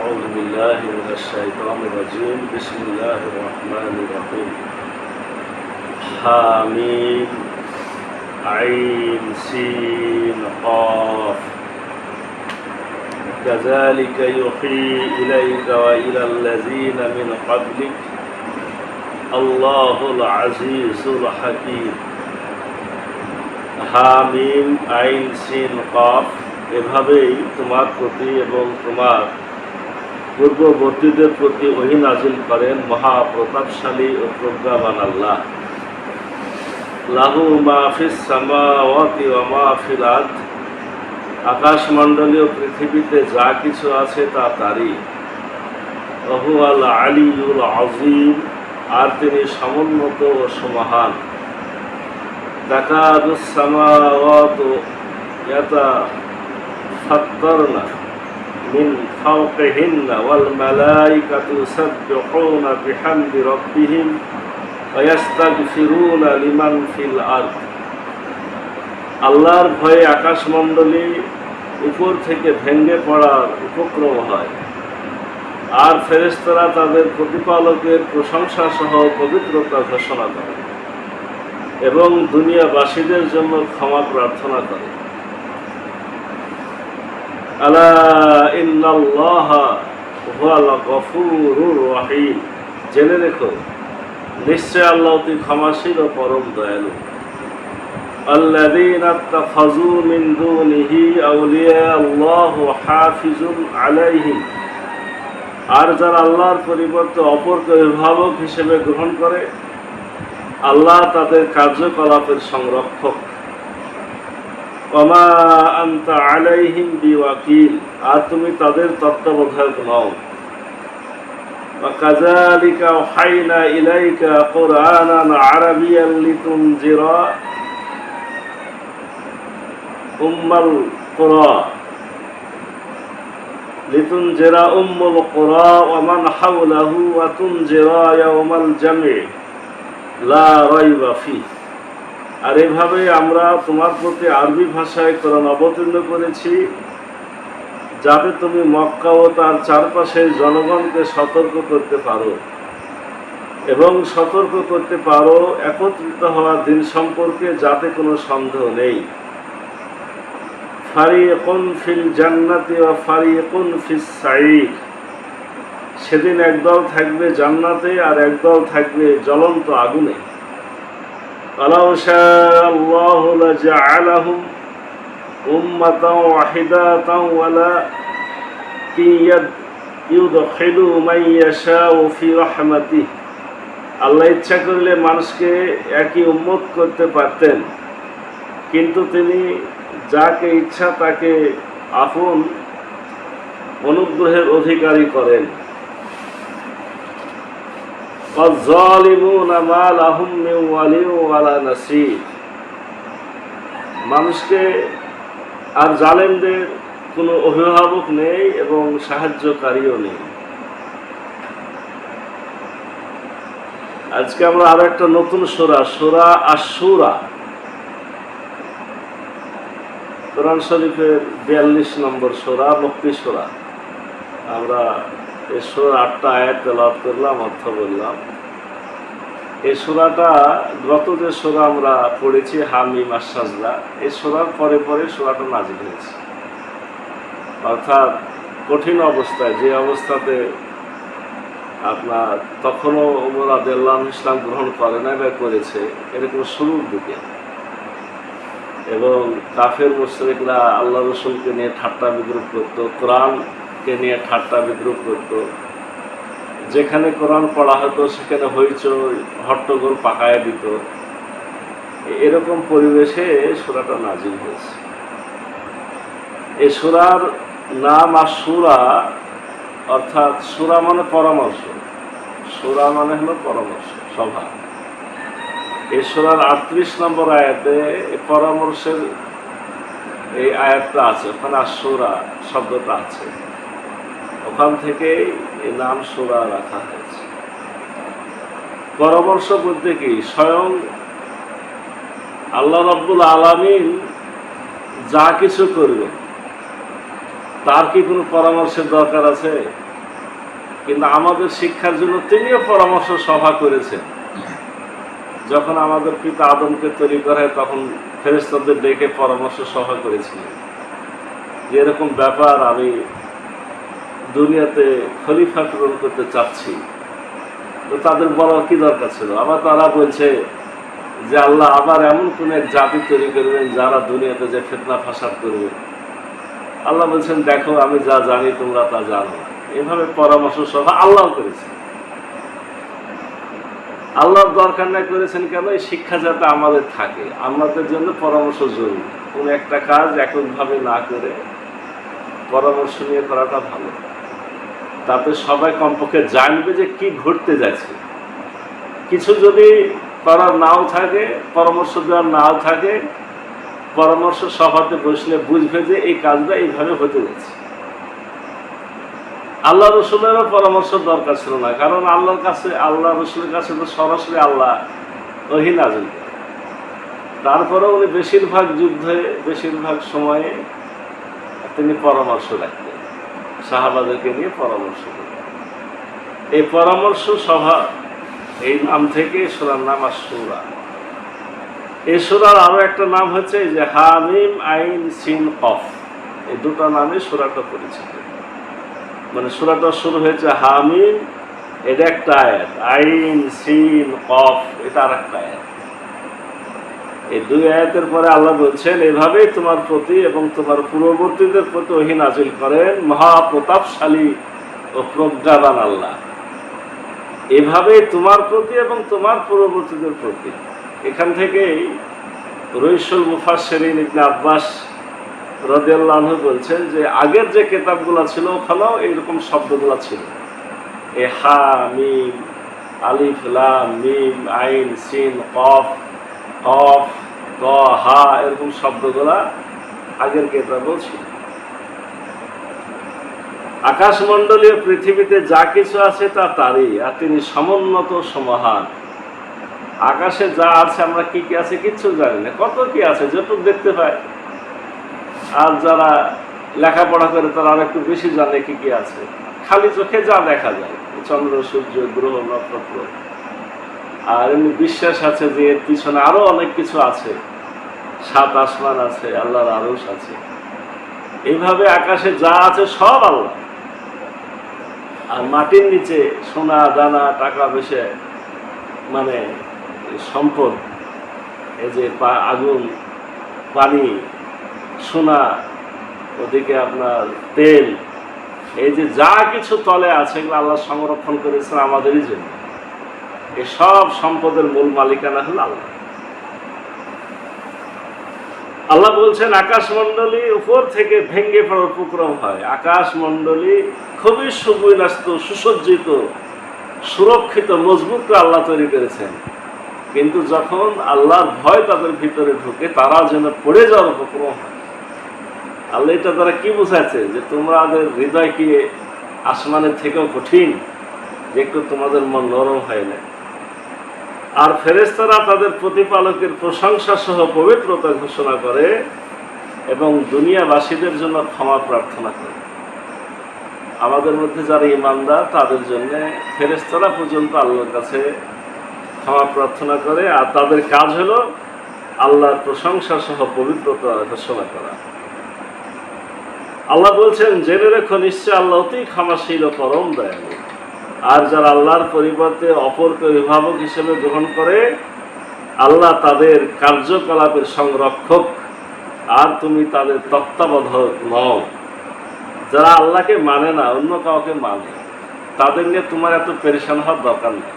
أعوذ بالله من الشيطان الرجيم بسم الله الرحمن الرحيم حاميم عين سين قاف كذلك يوحي إليك وإلى الذين من قبلك الله العزيز الحكيم হামিম আইন সিন কফ এভাবেই তোমার প্রতি এবং তোমার পূর্ববর্তীদের প্রতি ওহী নাজিল করেন মহাপ্রতাপশালী ও প্রজ্ঞাবান আল্লাহ। লাহু মা ফিস সামাওয়াতি ওয়া মা ফিল আরদ, আকাশমণ্ডলীয় পৃথিবীতে যা কিছু আছে তা তারই। ওয়া হুয়াল আলিয়ুল আযীম, আর তিনি সমুন্নত ও সমহান। তাকাদুস সামাওয়াতু ইয়াতাফাত্তারনা মিন ফাওকিহিন্না ওয়াল মালাইকাতু ইউসাব্বিহুনা বিহামদি রাব্বিহিম ওয়া ইস্তাগফিরুনা লিমান ফিল আরদ। আল্লাহর ভয়ে আকাশমণ্ডলী উপর থেকে ভেঙে পড়ার উপক্রম হয়, আর ফেরেশতারা তাদের প্রতিপালকের প্রশংসা সহ পবিত্রতা ঘোষণা করে এবং দুনিয়াবাসীদের জন্য ক্ষমা প্রার্থনা করে। আলা ইন্নাল্লাহা হুয়াল গফুরুর রহিম, জেনে রেখো নিশ্চয় আল্লাহ অতি ক্ষমাশীল ও পরম দয়ালু। আল্লাযীনা ইত্তাখাযু মিন দুনিহি আউলিয়া আল্লাহু হাফিজুন আলাইহিম, আর যারা আল্লাহর পরিবর্তে অপরকে অভিভাবক হিসেবে গ্রহণ করে, আল্লাহ তাদের কার্যকলাপের সংরক্ষক। ওয়ামা আনতা আলাইহিম বিওয়াকিল, আর তুমি তাদের তত্ত্বাবধায়ক নও। ওয়া কাযালিকা আওহাইনা ইলাইকা কুরআনান আরাবিয়ান লিতুনজিরা উম্মুল কুরা ওয়া মান হাওলাহু ওয়া তুনজিরা ইয়াওমাল জামঈ লা রাইবা ফীহ। আর এভাবে আমরা তোমার প্রতি আরবি ভাষায় কোরআন অবতীর্ণ করেছি, যাতে তুমি মক্কা ও তার চারপাশের জনগণকে সতর্ক করতে পারো এবং সতর্ক করতে পারো একত্রিত হওয়ার দিন সম্পর্কে, যাতে কোনো সন্দেহ নেই। ফারিকুন ফিল জান্নাতি ওয়া ফারিকুন ফিস সাঈর, সেদিন একদল থাকবে জান্নাতে আর একদল থাকবে জ্বলন্ত আগুনে। ওয়ালাউ শাআল্লাহু লাজআলাহুম উম্মাতান ওয়াহিদাতান ওয়ালাকিন ইউদখিলু মান ইয়াশাউ ফি রাহমাতিহি, আল্লাহ ইচ্ছা করলে মানুষকে একই উম্মত করতে পারতেন, কিন্তু তিনি যাকে ইচ্ছা তাকে আপন অনুগ্রহের অধিকারী করেন। ওয়াজ-যালিমুনা মা লাহুম মিন ওয়ালিয়্যিন ওয়ালা নাসীর, মানুষকে আর জালেমদের কোনো অভিভাবক নেই এবং সাহায্যকারীও নেই। আজকে আমরা আরো একটা নতুন সূরা, সূরা আশ-শূরা, কোরআন শরীফের 42 নম্বর সূরা, মক্কি সূরা। আমরা এই সূরার 8টা আয়াত তেলাওয়াত করলাম, অর্থ বললাম। এই সূরাটা গত যে সূরা আমরা পড়েছি হামিম আস-সাজদা, এই সূরার পরে পরে সূরাটা নাজিল হয়েছে। অর্থাৎ কঠিন অবস্থায়, যে অবস্থাতে আপনার তখনও ওমর রাদিয়াল্লাহু আনহু ইসলাম গ্রহণ করে না বা করেছে, এরকম শুরুর দিকে, এবং কাফের মুশরিকরা আল্লাহ রসুলকে নিয়ে ঠাট্টা বিদ্রুপ করত, কোরআনকে নিয়ে ঠাট্টা বিদ্রুপ করত। যেখানে কোরআন পড়া হতো সেখানে হইচই হট্টগোল পাকায় দিত। এরকম পরিবেশে সূরাটা নাজিল হয়েছে। এই সূরার নাম আশ-শূরা, অর্থাৎ সূরা মানে পরামর্শ, সূরা মানে হলো পরামর্শ, সভা। এই সূরার 38 নম্বর আয়াতে পরামর্শের এই আয়াতটা আছে, ওখানে আশ-শূরা শব্দটা আছে, ওখান থেকে এই নাম সূরা রাখা হয়েছে। পরামর্শ বলতে কি, স্বয়ং আল্লাহ রাব্বুল আলামিন যা কিছু করবে তার কি কোনো পরামর্শের দরকার আছে? কিন্তু আমাদের শিক্ষার জন্য তিনিও পরামর্শ সভা করেছেন। যখন আমাদের পিতা আদমকে তৈরি করা হয় তখন ফেরেশতাদের ডেকে পরামর্শ সভা করেছিলেন যে এরকম ব্যাপার, আমি দুনিয়াতে খলিফা প্রেরণ করতে চাচ্ছি। তো তাদের বলার কি দরকার ছিল? আবার তারা বলছে যে আল্লাহ আবার এমন কোন এক জাতি তৈরি করবেন যারা দুনিয়াতে যে ফিতনা ফাসাদ করবে। আল্লাহ বলছেন দেখো আমি যা জানি তোমরা তা জানো না। এভাবে পরামর্শ সভা আল্লাহ করেছেন। আল্লাহর দরকার না করেছেন কেন? এই শিক্ষা যাতে আমাদের থাকে, আমাদের জন্য পরামর্শ জরুরি। কোন একটা কাজ এককভাবে না করে পরামর্শ নিয়ে করাটা ভালো। তাতে সবাই কমপক্ষে জানবে যে কি ঘটতে যাচ্ছে। কিছু যদি করার নাও থাকে, পরামর্শ দেওয়ার নাও থাকে, পরামর্শ সভাতে বসলে বুঝবে যে এই কাজটা এইভাবে হতে যাচ্ছে। আল্লাহ রসুলেরও পরামর্শ দরকার ছিল না, কারণ আল্লাহর কাছে, আল্লাহ রসুলের কাছে তো সরাসরি আল্লাহ ওহী নাযিল করেন। তারপরেও উনি বেশিরভাগ যুদ্ধে, বেশিরভাগ সময়ে তিনি পরামর্শ রাখতেন, সাহাবাদেরকে নিয়ে পরামর্শ করতেন। এই পরামর্শ সভা, এই নাম থেকে সূরার নাম আশ-শূরা। এই সূরার আরো একটা নাম হচ্ছে যে হামিম আইন সিন কফ। এই দুটো নামে সূরাটা পরিচিত। মানে সূরাটা শুরু হয়েছে হামিম, এটা একটা আয়াত, আইন সিন কফ এটা আর একটা আয়াত। এই দুই আয়াতের পরে আল্লাহ বলছেন এভাবেই তোমার প্রতি এবং তোমার পূর্ববর্তীদের প্রতি ওহী নাযিল করেন মহাপ্রতাপশালী ও প্রজ্ঞাবান আল্লাহ। এভাবেই তোমার প্রতি এবং তোমার পূর্ববর্তীদের প্রতি। এখান থেকেই রইসুল মুফাসসিরিন ইবনে আব্বাস রাদিয়াল্লাহু আনহু বলছেন যে আগের যে কিতাবগুলো ছিল ওখানেও এইরকম শব্দগুলো ছিল। এ হা মিম, আলিফ লাম মিম আইন সিন কফ, কফ ত হা, এরকম শব্দগুলা আগের কিতাবেও ছিল। আকাশমণ্ডলীয় পৃথিবীতে যা কিছু আছে তা তারই, আর তিনি সমুন্নত সমহান। আকাশে যা আছে আমরা কি কি আছে কিচ্ছু জানি না, কত কি আছে যেটুকু দেখতে পাই। আর যারা লেখাপড়া করে তারা আর একটু বেশি জানে কি কি আছে। খালি চোখে যা দেখা যায়, চন্দ্র সূর্য গ্রহ নক্ষত্র। আর এমনি বিশ্বাস আছে যে এর পিছনে আরো অনেক কিছু আছে, সাত আসমান আছে, আল্লাহর আরশ আছে। এইভাবে আকাশে যা আছে সব আল্লাহ। আর মাটির নিচে সোনা দানা টাকা পয়সা, মানে সম্পদ, এই যে আগুন, পানি, সোনা, ওদিকে আপনার তেল, এই যে যা কিছু তলে আছে এগুলো আল্লাহ সংরক্ষণ করেছেন আমাদেরই জন্য। এই সব সম্পদের মূল মালিকানা হল আল্লাহ। আল্লাহ বলছেন আকাশমণ্ডলী উপর থেকে ভেঙে পড়ার উপক্রম হয়। আকাশমণ্ডলী খুবই সুবিন্যস্ত, সুসজ্জিত, সুরক্ষিত, মজবুত করে আল্লাহ তৈরি করেছেন। কিন্তু যখন আল্লাহর ভয় তাদের ভিতরে ঢুকে তারা যেন পড়ে যাওয়ার উপক্রম হয়। আল্লাহ এটা তারা কি বোঝাচ্ছে? যে তোমাদের হৃদয় কি আসমানের থেকেও কঠিন, যে একটু তোমাদের মন নরম হয় না? আর ফেরেশতারা তাদের প্রতিপালকের প্রশংসা সহ পবিত্রতা ঘোষণা করে এবং দুনিয়াবাসীদের জন্য ক্ষমা প্রার্থনা করে। আমাদের মধ্যে যারা ঈমানদার তাদের জন্য ফেরেশতারা পর্যন্ত আল্লাহর কাছে ক্ষমা প্রার্থনা করে, আর তাদের কাজ হলো আল্লাহর প্রশংসা সহ পবিত্রতা ঘোষণা করা। আল্লাহ বলছেন জেনে রেখো নিশ্চয় আল্লাহ অতি ক্ষমাশীল ও পরম দয়ালু। আর যারা আল্লাহর পরিবর্তে অপরকে অভিভাবক হিসেবে গ্রহণ করে, আল্লাহ তাদের কার্যকলাপের সংরক্ষক আর তুমি তাদের তত্ত্বাবধায়ক নও। যারা আল্লাহকে মানে না, অন্য কাউকে মানে, তাদের নিয়ে তোমার এত পেরেশান হওয়ার দরকার নেই।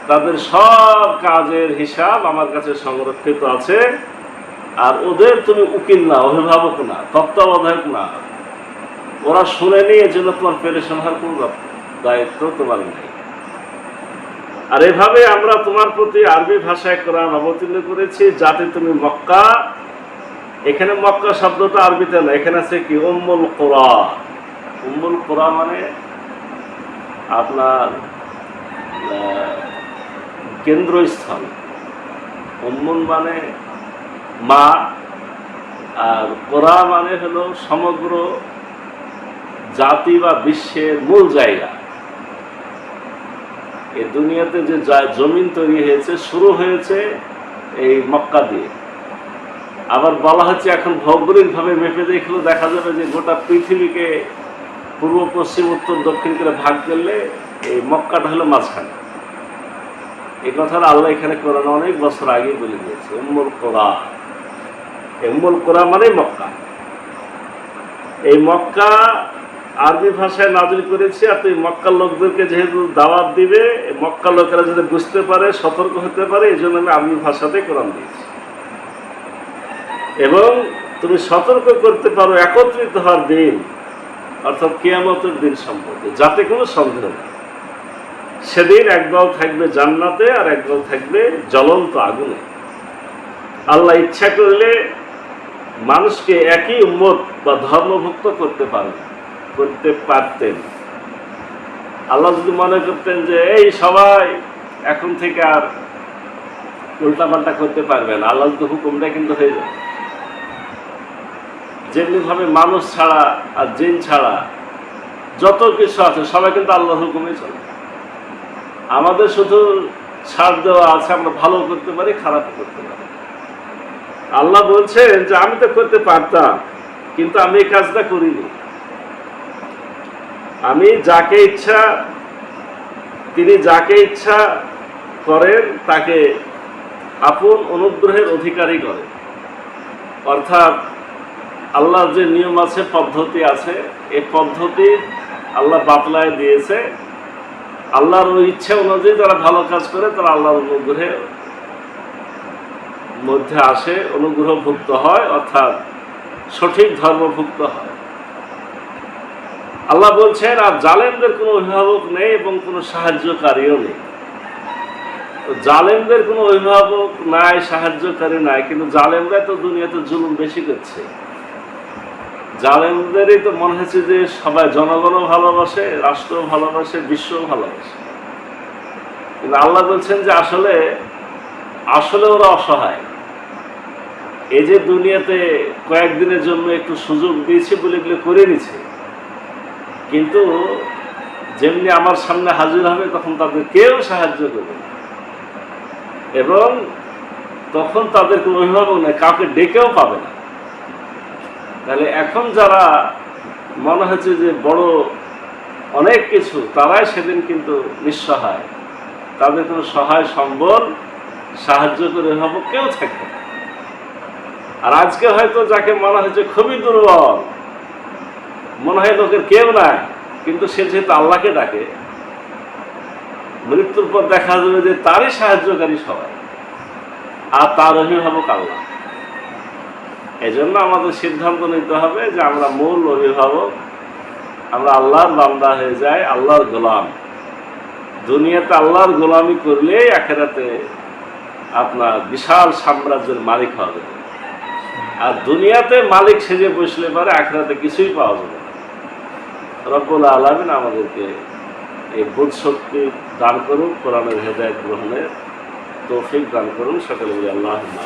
তাদের সব কাজের হিসাব আমার কাছে সংরক্ষিত আছে। আর ওদের তুমি উকিল না, অভিভাবক না, তত্ত্বাবধায়ক না। ওরা শুনে নিয়ে জন্য তোমার পেরেশান হওয়ার কোনো দায়িত্ব তোমার নেই। আর এভাবে আমরা তোমার প্রতি আরবি ভাষায় কোরআন অবতীর্ণ করেছি যাতে তুমি মক্কা, এখানে মক্কা শব্দটা আরবিতে না, এখানে আছে কি উম্মুল কুরা। উম্মুল কুরা মানে আপনার কেন্দ্রস্থল। উম্মুল মানে মা, আর কুরা মানে হলো সমগ্র জাতি বা বিশ্বের মূল জায়গা। এই দুনিয়াতে যে জমিন তৈরি হয়েছে শুরু হয়েছে এই মক্কা দিয়ে। আবার বলা হচ্ছে এখন ভৌগোলিকভাবে মেপে দেখলে দেখা যাবে যে গোটা পৃথিবীকে পূর্ব পশ্চিম উত্তর দক্ষিণ করে ভাগ করলে এই মক্কাটা হলো মাঝখানে। এই কথাটা আল্লাহ এখানে কোরআনে অনেক বছর আগে বলে দিয়েছে, উম্মুল কোরা। উম্মুল কোরা মানে মক্কা। এই মক্কা আরবি ভাষায় নাজিল করেছে, আর তুই মক্কার লোকদেরকে যেহেতু দাওয়াত দিবে, মক্কার লোকেরা যদি বুঝতে পারে, সতর্ক হতে পারে, এই জন্য আমি আরবি ভাষাতে কোরআন দিয়েছি। এবং তুমি সতর্ক করতে পারো একত্রিত হওয়ার দিন, অর্থাৎ কিয়ামতের দিন সম্পর্কে, যাতে কোনো সন্দেহ নেই। সেদিন একদল থাকবে জান্নাতে আর একদল থাকবে জ্বলন্ত আগুনে। আল্লাহ ইচ্ছা করলে মানুষকে একই উম্মত বা ধর্মভুক্ত করতে পারতেন। আল্লাহ যদি মনে করতেন যে এই সবাই এখন থেকে আর উল্টাপাল্টা করতে পারবে না, আল্লাহ যদি হুকুমটা কিন্তু হয়ে যাবে। যেমনিভাবে মানুষ ছাড়া আর জিন ছাড়া যত কিছু আছে সবাই কিন্তু আল্লাহর হুকুমে চলে। আমাদের শুধু ছাড় দেওয়া আছে, আমরা ভালো করতে পারি, খারাপ করতে পারি। আল্লাহ বলছেন যে আমি তো করতে পারতাম, কিন্তু আমি এই কাজটা করিনি। আমি যাকে ইচ্ছা, তিনি যাকে ইচ্ছা করেন তাকে আপন অনুগ্রহের অধিকারী করেন। অর্থাৎ আল্লাহর যে নিয়ম আছে, পদ্ধতি আছে, এই পদ্ধতি আল্লাহ বাতলায় দিয়েছে। আল্লাহর ওই ইচ্ছা অনুযায়ী যারা ভালো কাজ করে তারা আল্লাহর অনুগ্রহের মধ্যে আসে, অনুগ্রহভুক্ত হয়, অর্থাৎ সঠিক ধর্মভুক্ত হয়। আল্লাহ বলছেন আর জালেমদের কোনো অভিভাবক নেই এবং কোনো সাহায্যকারীও নেই। জালেমদের কোনো অভিভাবক নাই, সাহায্যকারী নাই, কিন্তু জালেমরা তো দুনিয়াতে জুলুম বেশি করছে। জালেমদেরই তো মনে হচ্ছে যে সবাই জনগণও ভালোবাসে, রাষ্ট্র ভালোবাসে, বিশ্ব ভালোবাসে। কিন্তু আল্লাহ বলছেন যে আসলে ওরা অসহায়। এই যে দুনিয়াতে কয়েকদিনের জন্য একটু সুযোগ দিয়েছে বলে এগুলো করে নিছে, কিন্তু যেমনি আমার সামনে হাজির হবে তখন তাদের কেউ সাহায্য করবে না, এবং তখন তাদের কোনো অভিভাবক নেই, কাউকে ডেকেও পাবে না। তাহলে এখন যারা মনে হচ্ছে যে বড় অনেক কিছু, তারাই সেদিন কিন্তু নিঃসহায়। তাদের কোনো সহায় সম্বল, সাহায্য করে অভিভাবক কেউ থাকবে না। আর আজকে হয়তো যাকে মনে হচ্ছে খুবই দুর্বল, মনে হয় লোকের কেউ নাই, কিন্তু সে যেহেতু আল্লাহকে ডাকে, মৃত্যুর পর দেখা যাবে যে তারই সাহায্যকারী সবাই, আর তার অভিভাবক আল্লাহ। এই জন্য আমাদের সিদ্ধান্ত নিতে হবে যে আমরা মূল অভিভাবক, আমরা আল্লাহর বান্দা হয়ে যাই, আল্লাহর গোলাম। দুনিয়াতে আল্লাহর গোলামি করলে আখিরাতে আপনার বিশাল সাম্রাজ্যের মালিক হবে। আর দুনিয়াতে মালিক সেজে বসলে পারে আখিরাতে কিছুই পাওয়া যাবে না। রব্বুল আলামিন আমাদেরকে এই বোধ শক্তি দান করুন, কোরআনের হেদায়েত গ্রহণের তৌফিক দান করুন। সকলে বলি আল্লাহুম্মা